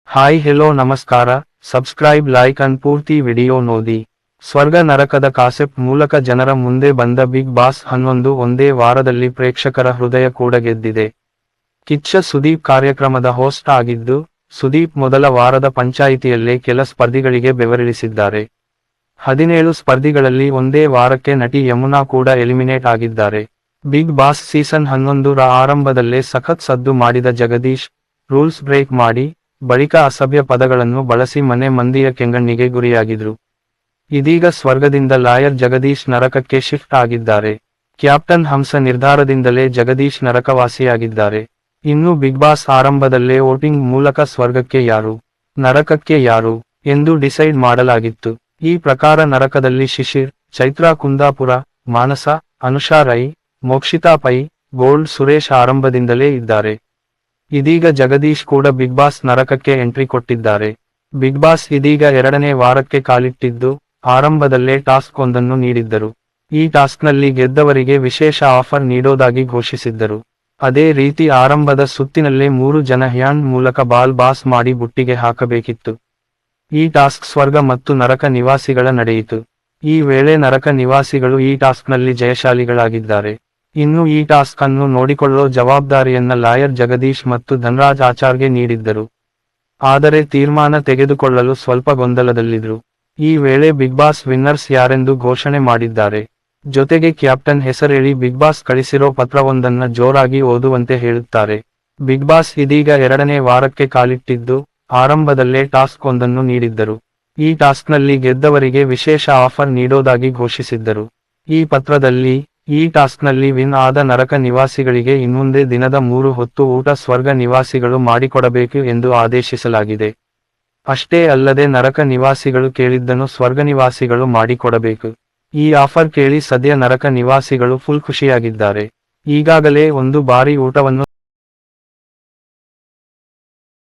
Hi hello ನಮಸ್ಕಾರ, subscribe like and ಪೂರ್ತಿ video ನೋಡಿ. ಸ್ವರ್ಗ ನರಕದ ಕಾನ್ಸೆಪ್ಟ್ ಮೂಲಕ ಜನರ ಮುಂದೆ ಬಂದ ಬಿಗ್ ಬಾಸ್ 11 ಒಂದೇ ವಾರದಲ್ಲಿ ಪ್ರೇಕ್ಷಕರ ಹೃದಯ ಕೂಡ ಗೆದ್ದಿದೆ. ಕಿಚ್ಚ ಸುದೀಪ್ ಕಾರ್ಯಕ್ರಮದ ಹೋಸ್ಟ್ ಆಗಿದ್ದು, ಸುದೀಪ್ ಮೊದಲ ವಾರದ ಪಂಚಾಯಿತಿಯಲ್ಲೇ ಕೆಲ ಸ್ಪರ್ಧಿಗಳಿಗೆ ಬೆವರಿಳಿಸಿದ್ದಾರೆ. 17 ಸ್ಪರ್ಧಿಗಳಲ್ಲಿ ಒಂದೇ ವಾರಕ್ಕೆ ನಟಿ ಯಮುನಾ ಕೂಡ ಎಲಿಮಿನೇಟ್ ಆಗಿದ್ದಾರೆ. ಬಿಗ್ ಬಾಸ್ ಸೀಸನ್ 11 ರ ಆರಂಭದಲ್ಲೇ ಸಖತ್ ಸದ್ದು ಮಾಡಿದ ಜಗದೀಶ್, ರೂಲ್ಸ್ ಬ್ರೇಕ್ ಮಾಡಿ, ಬಳಿಕ ಅಸಭ್ಯ ಪದಗಳನ್ನು ಬಳಸಿ ಮನೆ ಮಂದಿಯ ಕೆಂಗಣ್ಣಿಗೆ ಗುರಿಯಾಗಿದ್ರು. ಇದೀಗ ಸ್ವರ್ಗದಿಂದ ಲಾಯರ್ ಜಗದೀಶ್ ನರಕಕ್ಕೆ ಶಿಫ್ಟ್ ಆಗಿದ್ದಾರೆ. ಕ್ಯಾಪ್ಟನ್ ಹಂಸ ನಿರ್ಧಾರದಿಂದಲೇ ಜಗದೀಶ್ ನರಕವಾಸಿಯಾಗಿದ್ದಾರೆ. ಇನ್ನು ಬಿಗ್ ಬಾಸ್ ಆರಂಭದಲ್ಲೇ ವೋಟಿಂಗ್ ಮೂಲಕ ಸ್ವರ್ಗಕ್ಕೆ ಯಾರು, ನರಕಕ್ಕೆ ಯಾರು ಎಂದು ಡಿಸೈಡ್ ಮಾಡಲಾಗಿತ್ತು. ಈ ಪ್ರಕಾರ ನರಕದಲ್ಲಿ ಶಿಶಿರ್, ಚೈತ್ರಾ ಕುಂದಾಪುರ, ಮಾನಸ, ಅನುಷಾ ರೈ, ಮೋಕ್ಷಿತಾ ಪೈ, ಗೋಲ್ಡ್ ಸುರೇಶ್ ಆರಂಭದಿಂದಲೇ ಇದ್ದಾರೆ. ಇದೀಗ ಜಗದೀಶ್ ಕೂಡ ಬಿಗ್ ಬಾಸ್ ನರಕಕ್ಕೆ ಎಂಟ್ರಿ ಕೊಟ್ಟಿದ್ದಾರೆ. ಬಿಗ್ ಬಾಸ್ ಇದೀಗ 2ನೇ ವಾರಕ್ಕೆ ಕಾಲಿಟ್ಟಿದ್ದು, ಆರಂಭದಲ್ಲೇ ಟಾಸ್ಕ್ ಒಂದನ್ನು ನೀಡಿದ್ದರು. ಈ ಟಾಸ್ಕ್ನಲ್ಲಿ ಗೆದ್ದವರಿಗೆ ವಿಶೇಷ ಆಫರ್ ನೀಡೋದಾಗಿ ಘೋಷಿಸಿದ್ದರು. ಅದೇ ರೀತಿ ಆರಂಭದ ಸುತ್ತಿನಲ್ಲೇ 3 ಜನ ಹ್ಯಾಂಡ್ ಮೂಲಕ ಬಾಲ್ ಪಾಸ್ ಮಾಡಿ ಬುಟ್ಟಿಗೆ ಹಾಕಬೇಕಿತ್ತು. ಈ ಟಾಸ್ಕ್ ಸ್ವರ್ಗ ಮತ್ತು ನರಕ ನಿವಾಸಿಗಳ ನಡೆಯಿತು. ಈ ವೇಳೆ ನರಕ ನಿವಾಸಿಗಳು ಈ ಟಾಸ್ಕ್ನಲ್ಲಿ ಜಯಶಾಲಿಗಳಾಗಿದ್ದಾರೆ. ಇನ್ನು ಈ ಟಾಸ್ಕ್ ಅನ್ನು ನೋಡಿಕೊಳ್ಳೋ ಜವಾಬ್ದಾರಿಯನ್ನ ಲಾಯರ್ ಜಗದೀಶ್ ಮತ್ತು ಧನ್ರಾಜ್ ಆಚಾರ್ಗೆ ನೀಡಿದ್ದರು. ಆದರೆ ತೀರ್ಮಾನ ತೆಗೆದುಕೊಳ್ಳಲು ಸ್ವಲ್ಪ ಗೊಂದಲದಲ್ಲಿದ್ರು. ಈ ವೇಳೆ ಬಿಗ್ ಬಾಸ್ ವಿನ್ನರ್ಸ್ ಯಾರೆಂದು ಘೋಷಣೆ ಮಾಡಿದ್ದಾರೆ. ಜೊತೆಗೆ ಕ್ಯಾಪ್ಟನ್ ಹೆಸರೇಳಿ ಬಿಗ್ ಬಾಸ್ ಕಳಿಸಿರೋ ಪತ್ರವೊಂದನ್ನ ಜೋರಾಗಿ ಓದುವಂತೆ ಹೇಳುತ್ತಾರೆ. ಬಿಗ್ ಬಾಸ್ ಇದೀಗ 2ನೇ ವಾರಕ್ಕೆ ಕಾಲಿಟ್ಟಿದ್ದು, ಆರಂಭದಲ್ಲೇ ಟಾಸ್ಕ್ ಒಂದನ್ನು ನೀಡಿದ್ದರು. ಈ ಟಾಸ್ಕ್ನಲ್ಲಿ ಗೆದ್ದವರಿಗೆ ವಿಶೇಷ ಆಫರ್ ನೀಡೋದಾಗಿ ಘೋಷಿಸಿದ್ದರು. ಈ ಪತ್ರದಲ್ಲಿ, ಈ ಟಾಸ್ಕ್ನಲ್ಲಿ ವಿನ್ ಆದ ನರಕ ನಿವಾಸಿಗಳಿಗೆ ಇನ್ಮುಂದೆ ದಿನದ 3 ಹೊತ್ತು ಊಟ ಸ್ವರ್ಗ ನಿವಾಸಿಗಳು ಮಾಡಿಕೊಡಬೇಕು ಎಂದು ಆದೇಶಿಸಲಾಗಿದೆ. ಅಷ್ಟೇ ಅಲ್ಲದೆ ನರಕ ನಿವಾಸಿಗಳು ಕೇಳಿದ್ದನ್ನು ಸ್ವರ್ಗ ನಿವಾಸಿಗಳು ಮಾಡಿಕೊಡಬೇಕು. ಈ ಆಫರ್ ಕೇಳಿ ಸದ್ಯ ನರಕ ನಿವಾಸಿಗಳು ಫುಲ್ ಖುಷಿಯಾಗಿದ್ದಾರೆ. ಈಗಾಗಲೇ 1 ಬಾರಿ ಊಟವನ್ನು